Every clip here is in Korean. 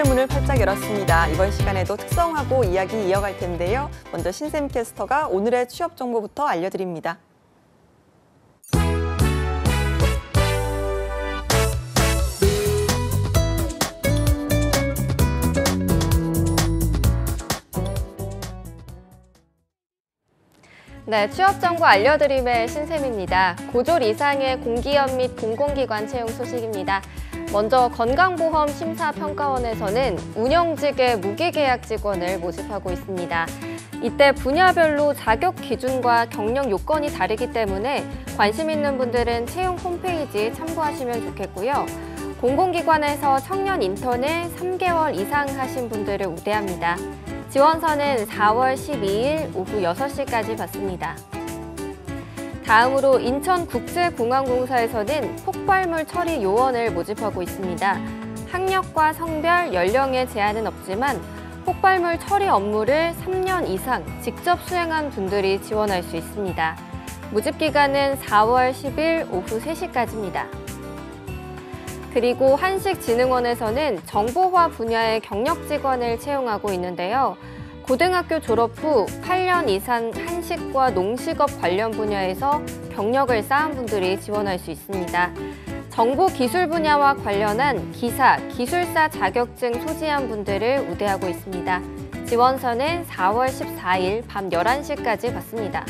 취업의 문을 활짝 열었습니다. 이번 시간에도 특성하고 이야기 이어갈 텐데요. 먼저 신샘 캐스터가 오늘의 취업 정보부터 알려드립니다. 네, 취업 정보 알려드림의 신샘입니다. 고졸 이상의 공기업 및 공공기관 채용 소식입니다. 먼저 건강보험 심사평가원에서는 운영직의 무기계약 직원을 모집하고 있습니다. 이때 분야별로 자격 기준과 경력 요건이 다르기 때문에 관심 있는 분들은 채용 홈페이지 참고하시면 좋겠고요. 공공기관에서 청년 인턴을 3개월 이상 하신 분들을 우대합니다. 지원서는 4월 12일 오후 6시까지 받습니다. 다음으로 인천국제공항공사에서는 폭발물 처리 요원을 모집하고 있습니다. 학력과 성별, 연령에 제한은 없지만 폭발물 처리 업무를 3년 이상 직접 수행한 분들이 지원할 수 있습니다. 모집 기간은 4월 10일 오후 3시까지입니다. 그리고 한식진흥원에서는 정보화 분야의 경력 직원을 채용하고 있는데요. 고등학교 졸업 후 8년 이상 한식과 농식업 관련 분야에서 경력을 쌓은 분들이 지원할 수 있습니다. 정보기술 분야와 관련한 기사, 기술사 자격증 소지한 분들을 우대하고 있습니다. 지원서는 4월 14일 밤 11시까지 받습니다.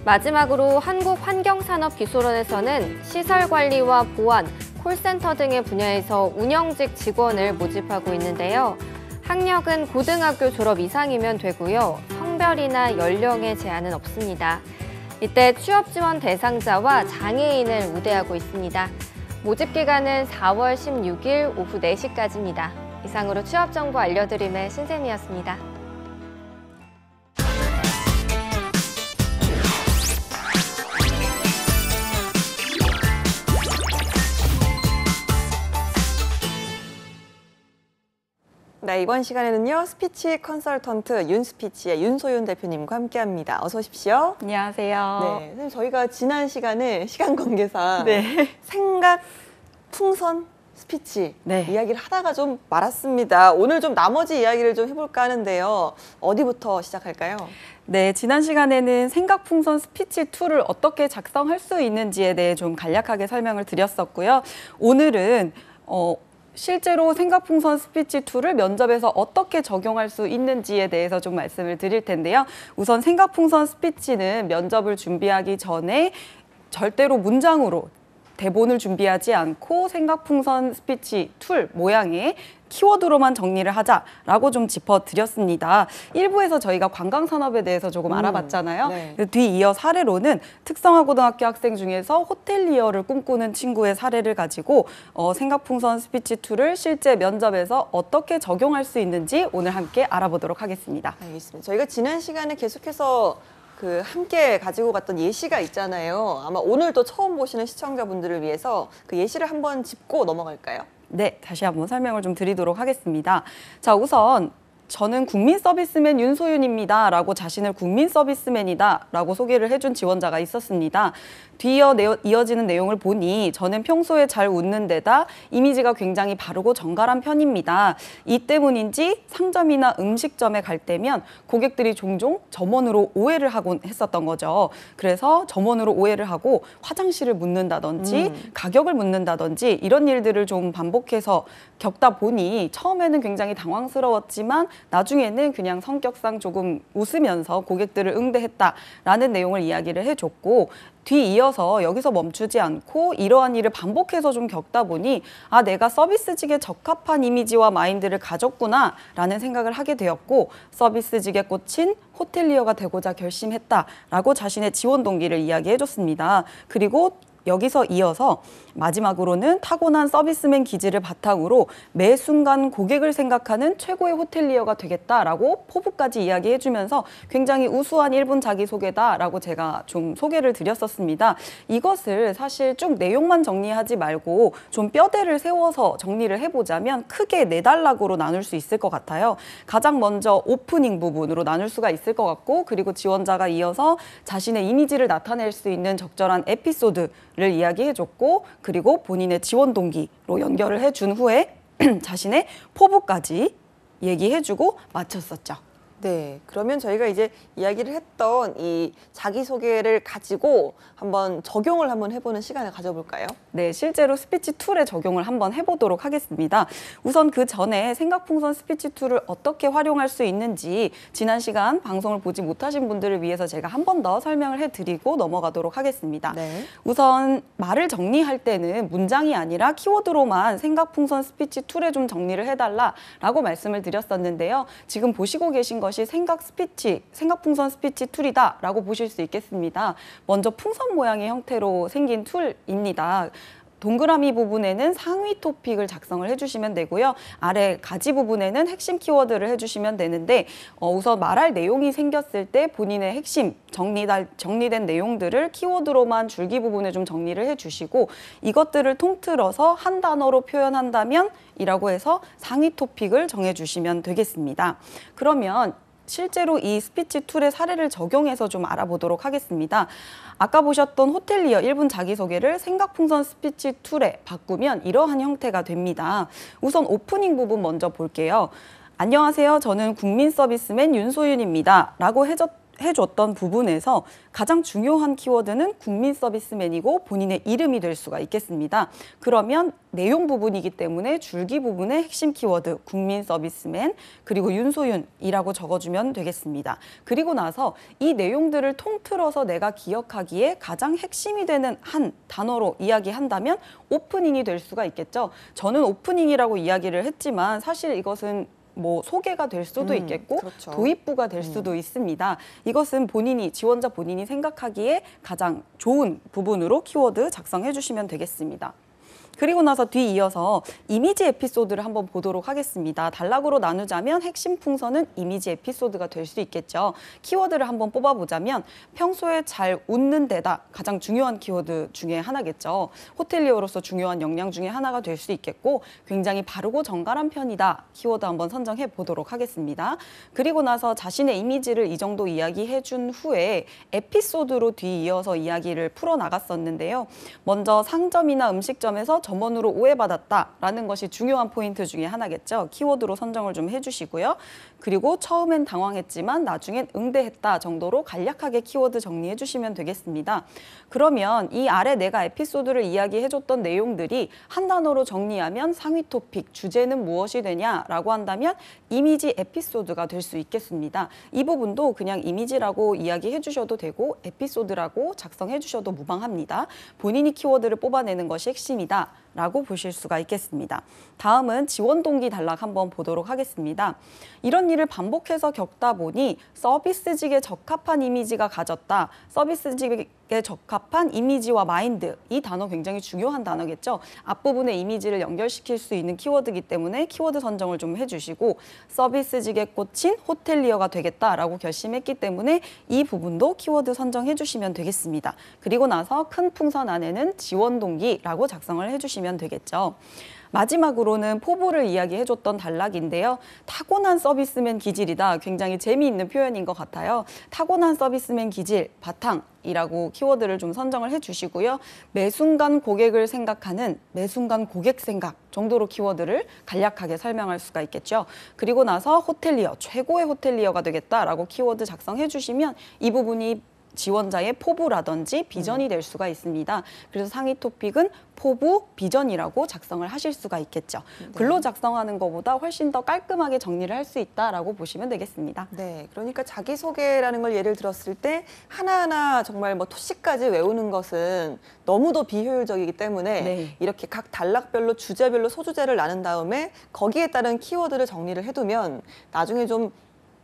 마지막으로 한국환경산업기술원에서는 시설관리와 보안, 콜센터 등의 분야에서 운영직 직원을 모집하고 있는데요. 학력은 고등학교 졸업 이상이면 되고요. 성별이나 연령에 제한은 없습니다. 이때 취업 지원 대상자와 장애인을 우대하고 있습니다. 모집 기간은 4월 16일 오후 4시까지입니다. 이상으로 취업 정보 알려드림의 신샘이었습니다. 네, 이번 시간에는요. 스피치 컨설턴트 윤스피치의 윤소윤 대표님과 함께합니다. 어서 오십시오. 안녕하세요. 네, 선생님 저희가 지난 시간에 시간 관계상 네. 생각, 풍선, 스피치 네. 이야기를 하다가 좀 말았습니다. 오늘 좀 나머지 이야기를 좀 해볼까 하는데요. 어디부터 시작할까요? 네, 지난 시간에는 생각풍선 스피치 툴을 어떻게 작성할 수 있는지에 대해 좀 간략하게 설명을 드렸었고요. 오늘은 실제로 생각풍선 스피치 툴을 면접에서 어떻게 적용할 수 있는지에 대해서 좀 말씀을 드릴 텐데요. 우선 생각풍선 스피치는 면접을 준비하기 전에 절대로 문장으로 대본을 준비하지 않고 생각풍선 스피치 툴 모양의 키워드로만 정리를 하자라고 좀 짚어드렸습니다. 1부에서 저희가 관광산업에 대해서 조금 알아봤잖아요. 네. 뒤이어 사례로는 특성화고등학교 학생 중에서 호텔리어를 꿈꾸는 친구의 사례를 가지고 생각풍선 스피치 툴을 실제 면접에서 어떻게 적용할 수 있는지 오늘 함께 알아보도록 하겠습니다. 알겠습니다. 저희가 지난 시간에 계속해서 함께 가지고 갔던 예시가 있잖아요. 아마 오늘도 처음 보시는 시청자분들을 위해서 그 예시를 한번 짚고 넘어갈까요? 네, 다시 한번 설명을 좀 드리도록 하겠습니다. 자, 우선 저는 국민 서비스맨 윤소윤입니다 라고 자신을 국민 서비스맨이다 라고 소개를 해준 지원자가 있었습니다. 뒤이어 이어지는 내용을 보니 저는 평소에 잘 웃는 데다 이미지가 굉장히 바르고 정갈한 편입니다. 이 때문인지 상점이나 음식점에 갈 때면 고객들이 종종 점원으로 오해를 하곤 했었던 거죠. 그래서 점원으로 오해를 하고 화장실을 묻는다든지 가격을 묻는다든지 이런 일들을 좀 반복해서 겪다 보니 처음에는 굉장히 당황스러웠지만 나중에는 그냥 성격상 조금 웃으면서 고객들을 응대했다라는 내용을 이야기를 해줬고, 뒤이어서 여기서 멈추지 않고 이러한 일을 반복해서 좀 겪다 보니 아, 내가 서비스직에 적합한 이미지와 마인드를 가졌구나라는 생각을 하게 되었고 서비스직에 꽂힌 호텔리어가 되고자 결심했다라고 자신의 지원 동기를 이야기해줬습니다. 그리고 여기서 이어서 마지막으로는 타고난 서비스맨 기질을 바탕으로 매 순간 고객을 생각하는 최고의 호텔리어가 되겠다라고 포부까지 이야기해주면서 굉장히 우수한 1분 자기소개다라고 제가 좀 소개를 드렸었습니다. 이것을 사실 쭉 내용만 정리하지 말고 좀 뼈대를 세워서 정리를 해보자면 크게 4단락으로 나눌 수 있을 것 같아요. 가장 먼저 오프닝 부분으로 나눌 수가 있을 것 같고, 그리고 지원자가 이어서 자신의 이미지를 나타낼 수 있는 적절한 에피소드를 이야기해줬고, 그리고 본인의 지원 동기로 연결을 해준 후에 자신의 포부까지 얘기해주고 마쳤었죠. 네, 그러면 저희가 이제 이야기를 했던 이 자기소개를 가지고 한번 적용을 한번 해보는 시간을 가져볼까요? 네, 실제로 스피치 툴에 적용을 한번 해보도록 하겠습니다. 우선 그 전에 생각풍선 스피치 툴을 어떻게 활용할 수 있는지 지난 시간 방송을 보지 못하신 분들을 위해서 제가 한 번 더 설명을 해드리고 넘어가도록 하겠습니다. 네. 우선 말을 정리할 때는 문장이 아니라 키워드로만 생각풍선 스피치 툴에 좀 정리를 해달라라고 말씀을 드렸었는데요. 지금 보시고 계신 것이 생각풍선 스피치 툴이다라고 보실 수 있겠습니다. 먼저 풍선 모양의 형태로 생긴 툴입니다. 동그라미 부분에는 상위 토픽을 작성을 해주시면 되고요. 아래 가지 부분에는 핵심 키워드를 해주시면 되는데 우선 말할 내용이 생겼을 때 본인의 핵심 정리된 내용들을 키워드로만 줄기 부분에 좀 정리를 해주시고 이것들을 통틀어서 한 단어로 표현한다면 이라고 해서 상위 토픽을 정해주시면 되겠습니다. 그러면 실제로 이 스피치 툴의 사례를 적용해서 좀 알아보도록 하겠습니다. 아까 보셨던 호텔리어 1분 자기소개를 생각풍선 스피치 툴에 바꾸면 이러한 형태가 됩니다. 우선 오프닝 부분 먼저 볼게요. 안녕하세요. 저는 국민 서비스맨 윤소윤입니다. 라고 해줬던 부분에서 가장 중요한 키워드는 국민 서비스맨이고 본인의 이름이 될 수가 있겠습니다. 그러면 내용 부분이기 때문에 줄기 부분의 핵심 키워드 국민 서비스맨 그리고 윤소윤이라고 적어주면 되겠습니다. 그리고 나서 이 내용들을 통틀어서 내가 기억하기에 가장 핵심이 되는 한 단어로 이야기한다면 오프닝이 될 수가 있겠죠. 저는 오프닝이라고 이야기를 했지만 사실 이것은 소개가 될 수도 있겠고 그렇죠. 도입부가 될 수도 있습니다. 이것은 지원자 본인이 생각하기에 가장 좋은 부분으로 키워드 작성해 주시면 되겠습니다. 그리고 나서 뒤이어서 이미지 에피소드를 한번 보도록 하겠습니다. 단락으로 나누자면 핵심 풍선은 이미지 에피소드가 될 수 있겠죠. 키워드를 한번 뽑아보자면 평소에 잘 웃는 데다 가장 중요한 키워드 중에 하나겠죠. 호텔리어로서 중요한 역량 중에 하나가 될 수 있겠고 굉장히 바르고 정갈한 편이다. 키워드 한번 선정해 보도록 하겠습니다. 그리고 나서 자신의 이미지를 이 정도 이야기해 준 후에 에피소드로 뒤이어서 이야기를 풀어나갔었는데요. 먼저 상점이나 음식점에서 점원으로 오해받았다라는 것이 중요한 포인트 중에 하나겠죠. 키워드로 선정을 좀 해주시고요. 그리고 처음엔 당황했지만 나중엔 응대했다 정도로 간략하게 키워드 정리해 주시면 되겠습니다. 그러면 이 아래 내가 에피소드를 이야기해줬던 내용들이 한 단어로 정리하면 상위 토픽, 주제는 무엇이 되냐라고 한다면 이미지 에피소드가 될 수 있겠습니다. 이 부분도 그냥 이미지라고 이야기해 주셔도 되고 에피소드라고 작성해 주셔도 무방합니다. 본인이 키워드를 뽑아내는 것이 핵심이다. 라고 보실 수가 있겠습니다. 다음은 지원 동기 단락 한번 보도록 하겠습니다. 이런 일을 반복해서 겪다 보니 서비스직에 적합한 이미지가 가졌다. 서비스직에 적합한 이미지와 마인드. 이 단어 굉장히 중요한 단어겠죠. 앞부분에 이미지를 연결시킬 수 있는 키워드이기 때문에 키워드 선정을 좀 해주시고 서비스직에 꽂힌 호텔리어가 되겠다라고 결심했기 때문에 이 부분도 키워드 선정해 주시면 되겠습니다. 그리고 나서 큰 풍선 안에는 지원 동기라고 작성을 해주시면 되겠죠. 마지막으로는 포부를 이야기해줬던 단락인데요. 타고난 서비스맨 기질이다. 굉장히 재미있는 표현인 것 같아요. 타고난 서비스맨 기질, 바탕이라고 키워드를 좀 선정을 해주시고요. 매 순간 고객을 생각하는 매 순간 고객 생각 정도로 키워드를 간략하게 설명할 수가 있겠죠. 그리고 나서 호텔리어, 최고의 호텔리어가 되겠다라고 키워드 작성해 주시면 이 부분이 지원자의 포부라든지 비전이 될 수가 있습니다. 그래서 상위 토픽은 포부, 비전이라고 작성을 하실 수가 있겠죠. 글로 작성하는 것보다 훨씬 더 깔끔하게 정리를 할 수 있다라고 보시면 되겠습니다. 네, 그러니까 자기소개라는 걸 예를 들었을 때 하나하나 정말 토식까지 외우는 것은 너무도 비효율적이기 때문에 네. 이렇게 각 단락별로 주제별로 소주제를 나눈 다음에 거기에 따른 키워드를 정리를 해두면 나중에 좀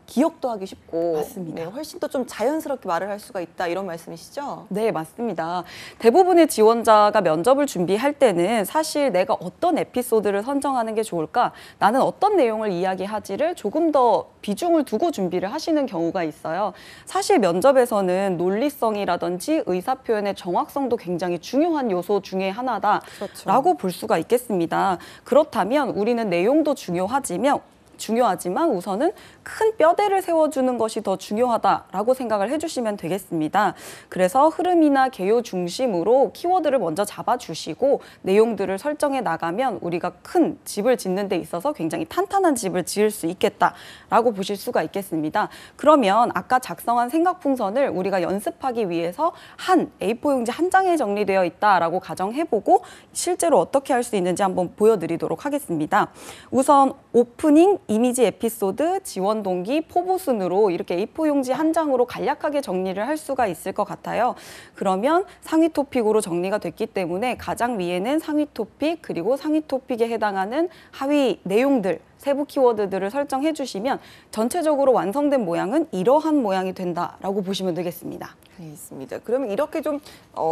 기억도 하기 쉽고 맞습니다. 네, 훨씬 더 좀 자연스럽게 말을 할 수가 있다 이런 말씀이시죠? 네, 맞습니다. 대부분의 지원자가 면접을 준비할 때는 사실 내가 어떤 에피소드를 선정하는 게 좋을까? 나는 어떤 내용을 이야기하지를 조금 더 비중을 두고 준비를 하시는 경우가 있어요. 사실 면접에서는 논리성이라든지 의사표현의 정확성도 굉장히 중요한 요소 중에 하나다라고 그렇죠. 볼 수가 있겠습니다. 그렇다면 우리는 내용도 중요하지만 중요하지만 우선은 큰 뼈대를 세워주는 것이 더 중요하다라고 생각을 해주시면 되겠습니다. 그래서 흐름이나 개요 중심으로 키워드를 먼저 잡아주시고 내용들을 설정해 나가면 우리가 큰 집을 짓는 데 있어서 굉장히 탄탄한 집을 지을 수 있겠다라고 보실 수가 있겠습니다. 그러면 아까 작성한 생각풍선을 우리가 연습하기 위해서 한 A4 용지 한 장에 정리되어 있다라고 가정해보고 실제로 어떻게 할 수 있는지 한번 보여드리도록 하겠습니다. 우선 오프닝, 이미지 에피소드, 지원 동기, 포부 순으로 이렇게 A4 용지 한 장으로 간략하게 정리를 할 수가 있을 것 같아요. 그러면 상위 토픽으로 정리가 됐기 때문에 가장 위에는 상위 토픽, 그리고 상위 토픽에 해당하는 하위 내용들, 세부 키워드들을 설정해 주시면 전체적으로 완성된 모양은 이러한 모양이 된다라고 보시면 되겠습니다. 알겠습니다. 그러면 이렇게 좀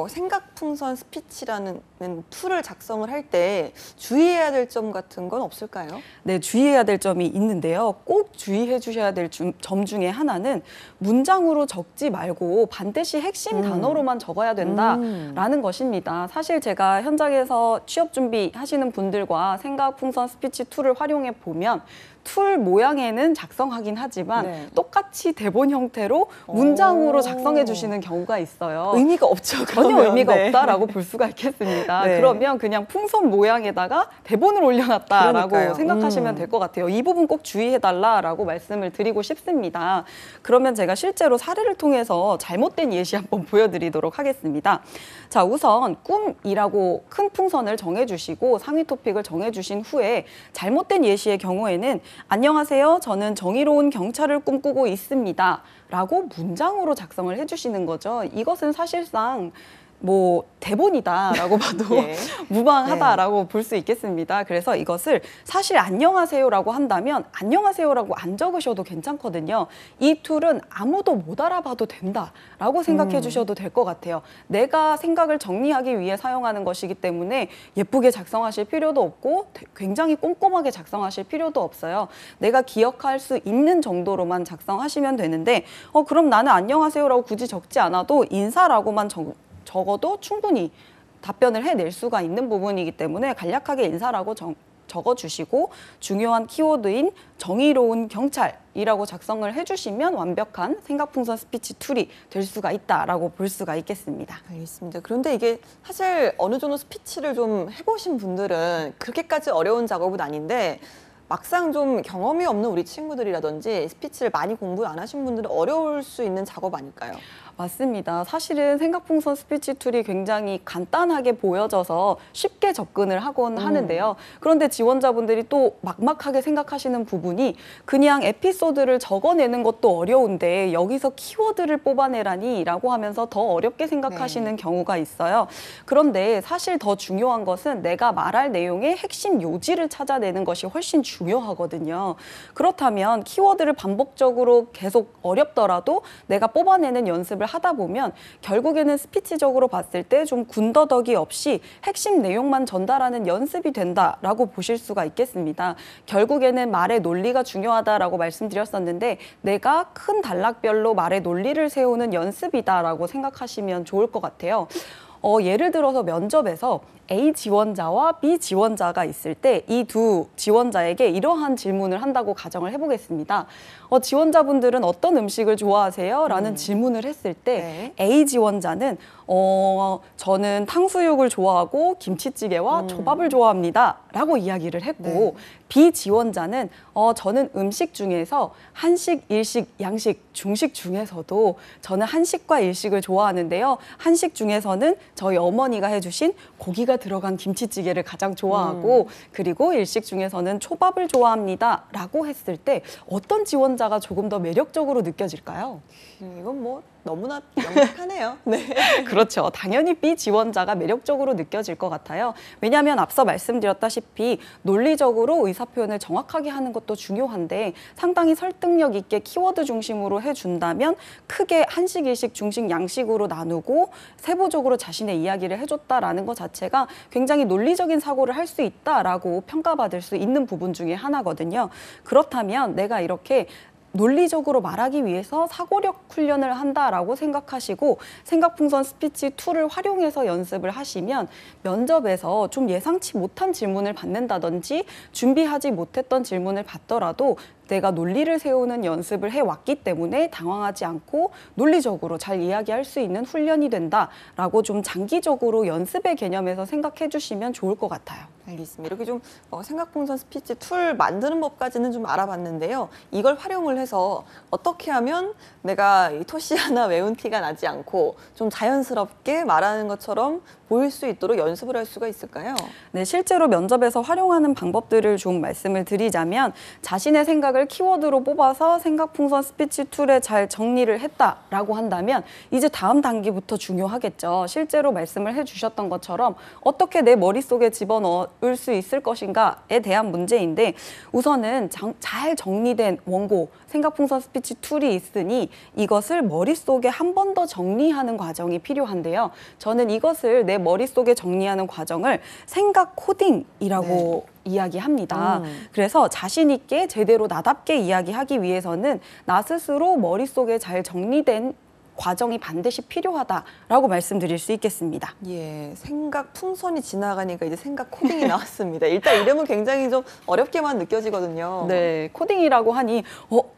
생각풍선 스피치라는 툴을 작성을 할 때 주의해야 될 점 같은 건 없을까요? 네, 주의해야 될 점이 있는데요. 꼭 주의해 주셔야 될 점 중에 하나는 문장으로 적지 말고 반드시 핵심 단어로만 적어야 된다라는 것입니다. 사실 제가 현장에서 취업 준비하시는 분들과 생각풍선 스피치 툴을 활용해 보면 툴 모양에는 작성하긴 하지만 네. 똑같이 대본 형태로 문장으로 작성해 주시는 경우가 있어요. 의미가 없죠. 전혀 그러면. 의미가 네. 없다라고 볼 수가 있겠습니다. 네. 그러면 그냥 풍선 모양에다가 대본을 올려놨다라고 그러니까요. 생각하시면 될 것 같아요. 이 부분 꼭 주의해달라라고 말씀을 드리고 싶습니다. 그러면 제가 실제로 사례를 통해서 잘못된 예시 한번 보여드리도록 하겠습니다. 자, 우선 꿈이라고 큰 풍선을 정해주시고 상위 토픽을 정해주신 후에 잘못된 예시의 경우에는 안녕하세요. 저는 정의로운 경찰을 꿈꾸고 있습니다. 라고 문장으로 작성을 해주시는 거죠. 이것은 사실상 뭐 대본이다라고 봐도 예. 무방하다라고 볼 수 있겠습니다. 그래서 이것을 사실 안녕하세요라고 한다면 안녕하세요라고 안 적으셔도 괜찮거든요. 이 툴은 아무도 못 알아봐도 된다라고 생각해 주셔도 될 것 같아요. 내가 생각을 정리하기 위해 사용하는 것이기 때문에 예쁘게 작성하실 필요도 없고 굉장히 꼼꼼하게 작성하실 필요도 없어요. 내가 기억할 수 있는 정도로만 작성하시면 되는데 그럼 나는 안녕하세요라고 굳이 적지 않아도 인사라고만 적어도 충분히 답변을 해낼 수가 있는 부분이기 때문에 간략하게 인사라고 적어주시고 중요한 키워드인 정의로운 경찰이라고 작성을 해주시면 완벽한 생각풍선 스피치 툴이 될 수가 있다라고 볼 수가 있겠습니다. 알겠습니다. 그런데 이게 사실 어느 정도 스피치를 좀 해보신 분들은 그렇게까지 어려운 작업은 아닌데 막상 좀 경험이 없는 우리 친구들이라든지 스피치를 많이 공부 안 하신 분들은 어려울 수 있는 작업 아닐까요? 맞습니다. 사실은 생각풍선 스피치 툴이 굉장히 간단하게 보여져서 쉽게 접근을 하곤 하는데요. 그런데 지원자분들이 또 막막하게 생각하시는 부분이 그냥 에피소드를 적어내는 것도 어려운데 여기서 키워드를 뽑아내라니 라고 하면서 더 어렵게 생각하시는 경우가 있어요. 그런데 사실 더 중요한 것은 내가 말할 내용의 핵심 요지를 찾아내는 것이 훨씬 중요하거든요. 그렇다면 키워드를 반복적으로 계속 어렵더라도 내가 뽑아내는 연습을 하다 보면 결국에는 스피치적으로 봤을 때 좀 군더더기 없이 핵심 내용만 전달하는 연습이 된다라고 보실 수가 있겠습니다. 결국에는 말의 논리가 중요하다라고 말씀드렸었는데 내가 큰 단락별로 말의 논리를 세우는 연습이다라고 생각하시면 좋을 것 같아요. 예를 들어서 면접에서 A 지원자와 B 지원자가 있을 때 이 두 지원자에게 이러한 질문을 한다고 가정을 해보겠습니다. 지원자분들은 어떤 음식을 좋아하세요? 라는 질문을 했을 때 A 지원자는 저는 탕수육을 좋아하고 김치찌개와 초밥을 좋아합니다. 라고 이야기를 했고 B 지원자는 저는 음식 중에서 한식, 일식, 양식, 중식 중에서도 저는 한식과 일식을 좋아하는데요. 한식 중에서는 저희 어머니가 해주신 고기가 들어간 김치찌개를 가장 좋아하고 그리고 일식 중에서는 초밥을 좋아합니다. 라고 했을 때 어떤 지원자가 조금 더 매력적으로 느껴질까요? 이건 뭐 너무나 명확하네요. 네. 그렇죠. 당연히 B 지원자가 매력적으로 느껴질 것 같아요. 왜냐하면 앞서 말씀드렸다시피 논리적으로 의사표현을 정확하게 하는 것도 중요한데 상당히 설득력 있게 키워드 중심으로 해준다면 크게 한식, 일식, 중식, 양식으로 나누고 세부적으로 자신의 이야기를 해줬다라는 것 자체가 굉장히 논리적인 사고를 할 수 있다라고 평가받을 수 있는 부분 중에 하나거든요. 그렇다면 내가 이렇게 논리적으로 말하기 위해서 사고력 훈련을 한다라고 생각하시고 생각풍선 스피치 툴을 활용해서 연습을 하시면 면접에서 좀 예상치 못한 질문을 받는다든지 준비하지 못했던 질문을 받더라도 내가 논리를 세우는 연습을 해왔기 때문에 당황하지 않고 논리적으로 잘 이야기할 수 있는 훈련이 된다라고 좀 장기적으로 연습의 개념에서 생각해 주시면 좋을 것 같아요. 알겠습니다. 이렇게 좀 생각풍선 스피치 툴 만드는 법까지는 좀 알아봤는데요. 이걸 활용을 해서 어떻게 하면 내가 이 토시하나 외운 티가 나지 않고 좀 자연스럽게 말하는 것처럼 보일 수 있도록 연습을 할 수가 있을까요? 네, 실제로 면접에서 활용하는 방법들을 좀 말씀을 드리자면 자신의 생각을 키워드로 뽑아서 생각풍선 스피치 툴에 잘 정리를 했다라고 한다면 이제 다음 단계부터 중요하겠죠. 실제로 말씀을 해주셨던 것처럼 어떻게 내 머릿속에 집어넣을 수 있을 것인가에 대한 문제인데 우선은 잘 정리된 원고, 생각풍선 스피치 툴이 있으니 이것을 머릿속에 한 번 더 정리하는 과정이 필요한데요. 저는 이것을 내 머릿속에 정리하는 과정을 생각 코딩이라고 이야기합니다. 그래서 자신 있게 제대로 나답게 이야기하기 위해서는 나 스스로 머릿속에 잘 정리된 과정이 반드시 필요하다라고 말씀드릴 수 있겠습니다. 예, 생각 풍선이 지나가니까 이제 생각 코딩이 나왔습니다. 일단 이름은 굉장히 좀 어렵게만 느껴지거든요. 네, 코딩이라고 하니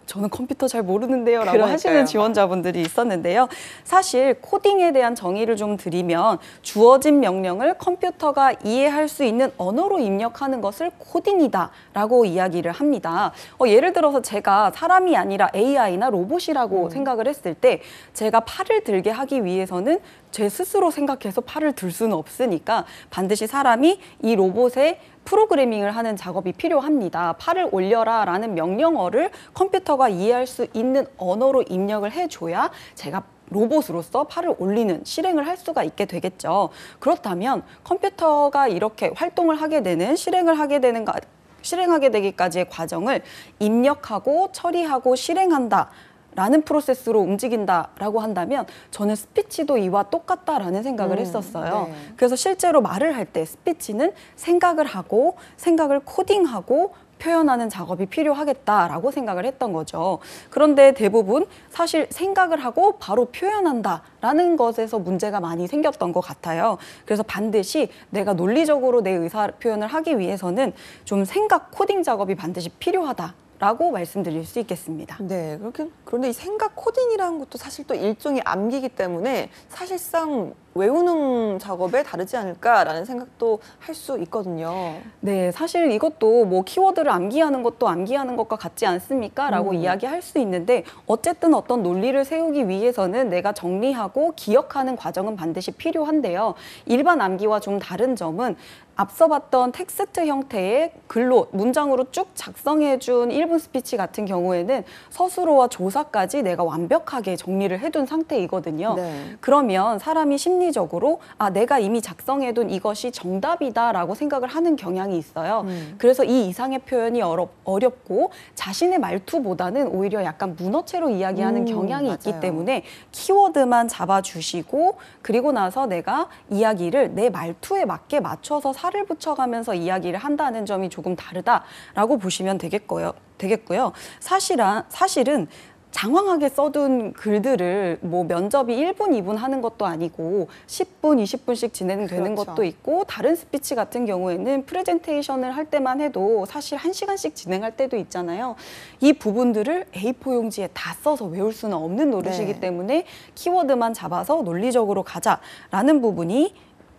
저는 컴퓨터 잘 모르는데요 라고 그러니까요. 하시는 지원자분들이 있었는데요. 사실 코딩에 대한 정의를 좀 드리면 주어진 명령을 컴퓨터가 이해할 수 있는 언어로 입력하는 것을 코딩이다 라고 이야기를 합니다. 예를 들어서 제가 사람이 아니라 AI나 로봇이라고 생각을 했을 때 제가 팔을 들게 하기 위해서는 제 스스로 생각해서 팔을 들 수는 없으니까 반드시 사람이 이 로봇에 프로그래밍을 하는 작업이 필요합니다. 팔을 올려라 라는 명령어를 컴퓨터가 이해할 수 있는 언어로 입력을 해줘야 제가 로봇으로서 팔을 올리는 실행을 할 수가 있게 되겠죠. 그렇다면 컴퓨터가 이렇게 활동을 하게 되는 실행하게 되기까지의 과정을 입력하고 처리하고 실행한다. 라는 프로세스로 움직인다라고 한다면 저는 스피치도 이와 똑같다라는 생각을 했었어요. 네. 그래서 실제로 말을 할 때 스피치는 생각을 하고 생각을 코딩하고 표현하는 작업이 필요하겠다라고 생각을 했던 거죠. 그런데 대부분 사실 생각을 하고 바로 표현한다라는 것에서 문제가 많이 생겼던 것 같아요. 그래서 반드시 내가 논리적으로 내 의사 표현을 하기 위해서는 좀 생각 코딩 작업이 반드시 필요하다. 라고 말씀드릴 수 있겠습니다. 네, 그런데 이 생각 코딩이라는 것도 사실 또 일종의 암기이기 때문에 사실상 외우는 작업에 다르지 않을까라는 생각도 할 수 있거든요. 네, 사실 이것도 뭐 키워드를 암기하는 것도 암기하는 것과 같지 않습니까? 라고 이야기할 수 있는데 어쨌든 어떤 논리를 세우기 위해서는 내가 정리하고 기억하는 과정은 반드시 필요한데요. 일반 암기와 좀 다른 점은 앞서 봤던 텍스트 형태의 글로 문장으로 쭉 작성해준 1분 스피치 같은 경우에는 서술어와 조사까지 내가 완벽하게 정리를 해둔 상태이거든요. 네. 그러면 사람이 심리적으로 내가 이미 작성해둔 이것이 정답이다라고 생각을 하는 경향이 있어요. 그래서 이 이상의 표현이 어렵고 자신의 말투보다는 오히려 약간 문어체로 이야기하는 경향이 있기 맞아요. 때문에 키워드만 잡아주시고 그리고 나서 내가 이야기를 내 말투에 맞게 맞춰서 살을 붙여가면서 이야기를 한다는 점이 조금 다르다라고 보시면 되겠고요. 사실은 장황하게 써둔 글들을 뭐 면접이 1분, 2분 하는 것도 아니고 10분, 20분씩 진행되는 그렇죠. 것도 있고 다른 스피치 같은 경우에는 프레젠테이션을 할 때만 해도 사실 1시간씩 진행할 때도 있잖아요. 이 부분들을 A4 용지에 다 써서 외울 수는 없는 노릇이기 네. 때문에 키워드만 잡아서 논리적으로 가자라는 부분이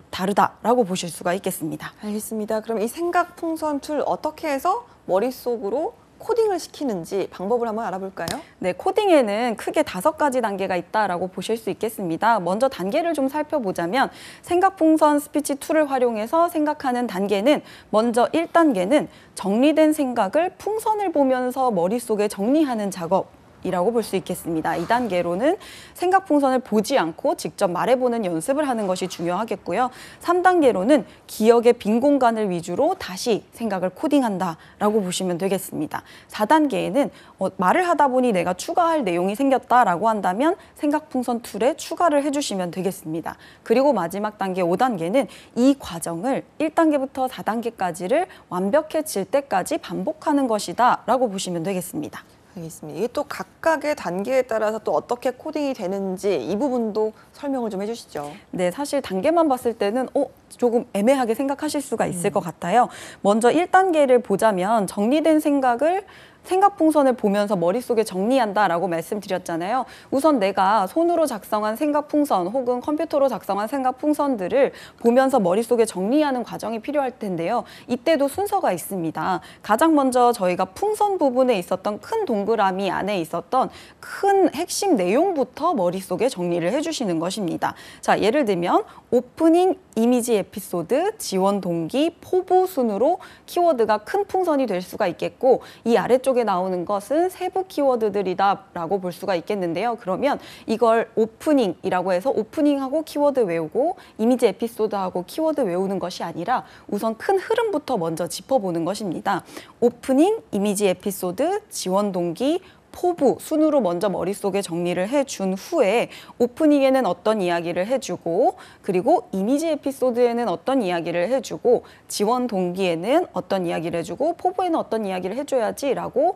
다르다라고 보실 수가 있겠습니다. 알겠습니다. 그럼 이 생각 풍선 툴 어떻게 해서 머릿속으로 코딩을 시키는지 방법을 한번 알아볼까요? 네, 코딩에는 크게 5가지 단계가 있다라고 보실 수 있겠습니다. 먼저 단계를 좀 살펴보자면 생각풍선 스피치 툴을 활용해서 생각하는 단계는 먼저 1단계는 정리된 생각을 풍선을 보면서 머릿속에 정리하는 작업 이라고 볼 수 있겠습니다. 2단계로는 생각풍선을 보지 않고 직접 말해보는 연습을 하는 것이 중요하겠고요. 3단계로는 기억의 빈 공간을 위주로 다시 생각을 코딩한다라고 보시면 되겠습니다. 4단계에는 말을 하다 보니 내가 추가할 내용이 생겼다라고 한다면 생각풍선 툴에 추가를 해주시면 되겠습니다. 그리고 마지막 단계 5단계는 이 과정을 1단계부터 4단계까지를 완벽해질 때까지 반복하는 것이다 라고 보시면 되겠습니다. 알겠습니다. 이게 또 각각의 단계에 따라서 또 어떻게 코딩이 되는지 이 부분도 설명을 좀 해주시죠. 네, 사실 단계만 봤을 때는 조금 애매하게 생각하실 수가 있을 것 같아요. 먼저 1단계를 보자면 정리된 생각 풍선을 보면서 머릿속에 정리한다라고 말씀드렸잖아요. 우선 내가 손으로 작성한 생각 풍선 혹은 컴퓨터로 작성한 생각 풍선들을 보면서 머릿속에 정리하는 과정이 필요할 텐데요. 이때도 순서가 있습니다. 가장 먼저 저희가 풍선 부분에 있었던 큰 동그라미 안에 있었던 큰 핵심 내용부터 머릿속에 정리를 해주시는 것입니다. 자, 예를 들면 오프닝, 이미지 에피소드, 지원 동기, 포부 순으로 키워드가 큰 풍선이 될 수가 있겠고 이 아래쪽에 나오는 것은 세부 키워드들이다라고 볼 수가 있겠는데요. 그러면 이걸 오프닝이라고 해서 오프닝하고 키워드 외우고 이미지 에피소드하고 키워드 외우는 것이 아니라 우선 큰 흐름부터 먼저 짚어보는 것입니다. 오프닝, 이미지 에피소드, 지원 동기, 포부 순으로 먼저 머릿속에 정리를 해준 후에 오프닝에는 어떤 이야기를 해주고 그리고 이미지 에피소드에는 어떤 이야기를 해주고 지원 동기에는 어떤 이야기를 해주고 포부에는 어떤 이야기를 해줘야지라고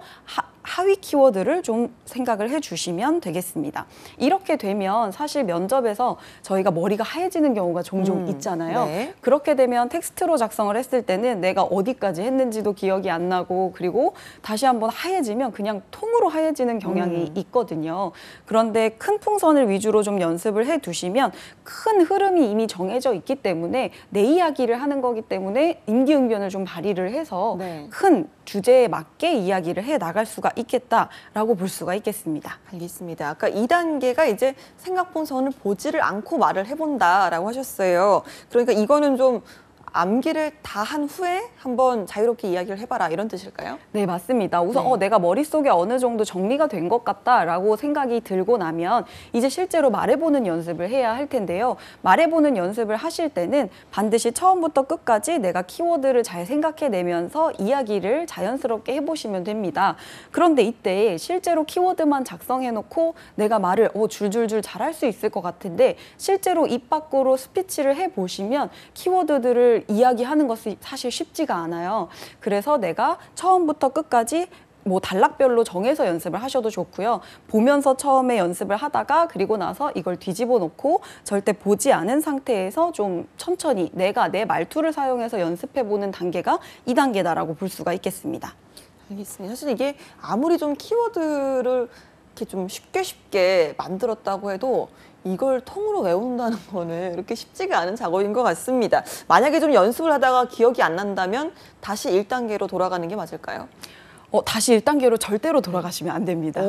하위 키워드를 좀 생각을 해주시면 되겠습니다. 이렇게 되면 사실 면접에서 저희가 머리가 하얘지는 경우가 종종 있잖아요. 네. 그렇게 되면 텍스트로 작성을 했을 때는 내가 어디까지 했는지도 기억이 안 나고 그리고 다시 한번 하얘지면 그냥 통으로 하얘지는 경향이 있거든요. 그런데 큰 풍선을 위주로 좀 연습을 해두시면 큰 흐름이 이미 정해져 있기 때문에 내 이야기를 하는 거기 때문에 임기응변을 좀 발휘를 해서 네. 큰 주제에 맞게 이야기를 해 나갈 수가 있겠다라고 볼 수가 있겠습니다. 알겠습니다. 아까 2단계가 이제 생각 풍선을 보지를 않고 말을 해본다라고 하셨어요. 그러니까 이거는 좀 암기를 다 한 후에 한번 자유롭게 이야기를 해봐라 이런 뜻일까요? 네, 맞습니다. 우선 네. 내가 머릿속에 어느 정도 정리가 된 것 같다라고 생각이 들고 나면 이제 실제로 말해보는 연습을 해야 할 텐데요. 말해보는 연습을 하실 때는 반드시 처음부터 끝까지 내가 키워드를 잘 생각해내면서 이야기를 자연스럽게 해보시면 됩니다. 그런데 이때 실제로 키워드만 작성해놓고 내가 말을 줄줄줄 잘할 수 있을 것 같은데 실제로 입 밖으로 스피치를 해보시면 키워드들을 이야기하는 것이 사실 쉽지가 않아요. 그래서 내가 처음부터 끝까지 단락별로 정해서 연습을 하셔도 좋고요. 보면서 처음에 연습을 하다가 그리고 나서 이걸 뒤집어 놓고 절대 보지 않은 상태에서 좀 천천히 내가 내 말투를 사용해서 연습해보는 단계가 2단계다라고 볼 수가 있겠습니다. 알겠습니다. 사실 이게 아무리 좀 키워드를 이렇게 좀 쉽게 만들었다고 해도 이걸 통으로 외운다는 거는 이렇게 쉽지가 않은 작업인 것 같습니다. 만약에 좀 연습을 하다가 기억이 안 난다면 다시 1단계로 돌아가는 게 맞을까요? 다시 1단계로 절대로 돌아가시면 안 됩니다.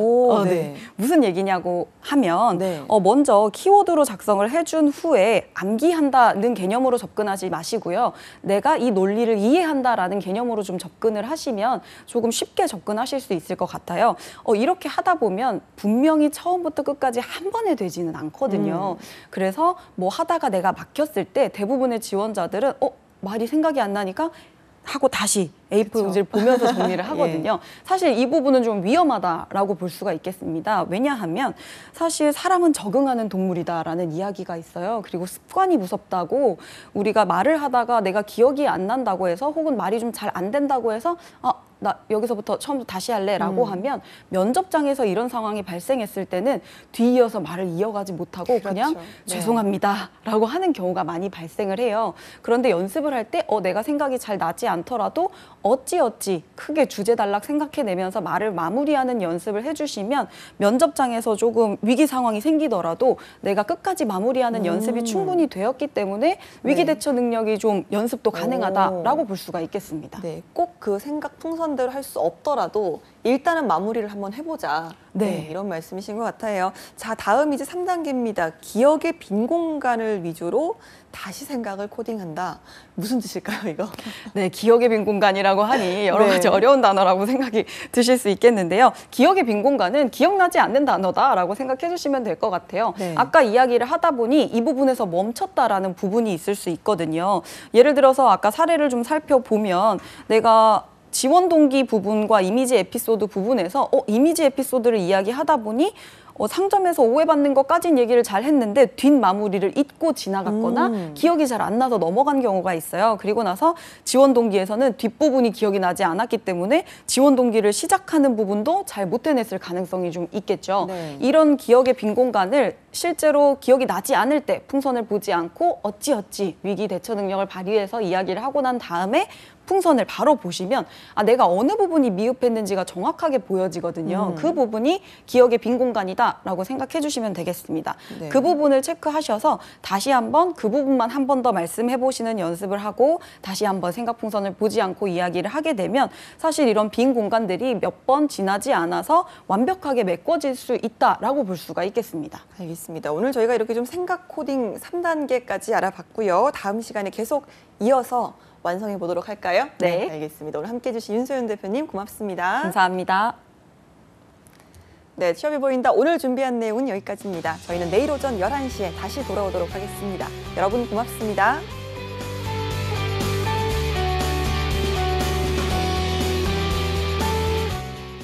네. 무슨 얘기냐고 하면 네. 먼저 키워드로 작성을 해준 후에 암기한다는 개념으로 접근하지 마시고요. 내가 이 논리를 이해한다라는 개념으로 좀 접근을 하시면 조금 쉽게 접근하실 수 있을 것 같아요. 이렇게 하다 보면 분명히 처음부터 끝까지 한 번에 되지는 않거든요. 그래서 하다가 내가 막혔을 때 대부분의 지원자들은 말이 생각이 안 나니까 하고 다시 A4용지를 보면서 정리를 하거든요. 사실 이 부분은 좀 위험하다라고 볼 수가 있겠습니다. 왜냐하면 사실 사람은 적응하는 동물이다라는 이야기가 있어요. 그리고 습관이 무섭다고 우리가 말을 하다가 내가 기억이 안 난다고 해서 혹은 말이 좀 잘 안 된다고 해서 나 여기서부터 처음부터 다시 할래 라고 하면 면접장에서 이런 상황이 발생했을 때는 뒤이어서 말을 이어가지 못하고 그냥 죄송합니다 라고 하는 경우가 많이 발생을 해요. 그런데 연습을 할 때 내가 생각이 잘 나지 않더라도 어찌어찌 크게 주제 단락 생각해내면서 말을 마무리하는 연습을 해주시면 면접장에서 조금 위기 상황이 생기더라도 내가 끝까지 마무리하는 연습이 충분히 되었기 때문에 위기 대처 능력이 좀 연습도 가능하다라고 볼 수가 있겠습니다. 네, 꼭 그 생각 풍선대로 할 수 없더라도 일단은 마무리를 한번 해보자. 네, 이런 말씀이신 것 같아요. 자, 다음 이제 3단계입니다. 기억의 빈 공간을 위주로 다시 생각을 코딩한다. 무슨 뜻일까요, 이거? 네, 기억의 빈 공간이라고 하니 여러 가지 어려운 단어라고 생각이 드실 수 있겠는데요. 기억의 빈 공간은 기억나지 않는 단어다라고 생각해 주시면 될 것 같아요. 네. 아까 이야기를 하다 보니 이 부분에서 멈췄다라는 부분이 있을 수 있거든요. 예를 들어서 아까 사례를 좀 살펴보면 내가 지원 동기 부분과 이미지 에피소드 부분에서 이미지 에피소드를 이야기하다 보니 상점에서 오해받는 것까진 얘기를 잘 했는데 뒷마무리를 잊고 지나갔거나 기억이 잘 안 나서 넘어간 경우가 있어요. 그리고 나서 지원 동기에서는 뒷부분이 기억이 나지 않았기 때문에 지원 동기를 시작하는 부분도 잘 못 해냈을 가능성이 좀 있겠죠. 네. 이런 기억의 빈 공간을 실제로 기억이 나지 않을 때 풍선을 보지 않고 어찌어찌 위기 대처 능력을 발휘해서 이야기를 하고 난 다음에 풍선을 바로 보시면 내가 어느 부분이 미흡했는지가 정확하게 보여지거든요. 그 부분이 기억의 빈 공간이다라고 생각해 주시면 되겠습니다. 네. 그 부분을 체크하셔서 다시 한번 그 부분만 한 번 더 말씀해 보시는 연습을 하고 다시 한번 생각 풍선을 보지 않고 이야기를 하게 되면 사실 이런 빈 공간들이 몇 번 지나지 않아서 완벽하게 메꿔질 수 있다라고 볼 수가 있겠습니다. 알겠습니다. 오늘 저희가 이렇게 좀 생각 코딩 3단계까지 알아봤고요. 다음 시간에 계속 이어서 완성해 보도록 할까요? 네. 알겠습니다. 오늘 함께해 주신 윤소연 대표님 고맙습니다. 감사합니다. 네, 취업이 보인다. 오늘 준비한 내용은 여기까지입니다. 저희는 내일 오전 11시에 다시 돌아오도록 하겠습니다. 여러분 고맙습니다.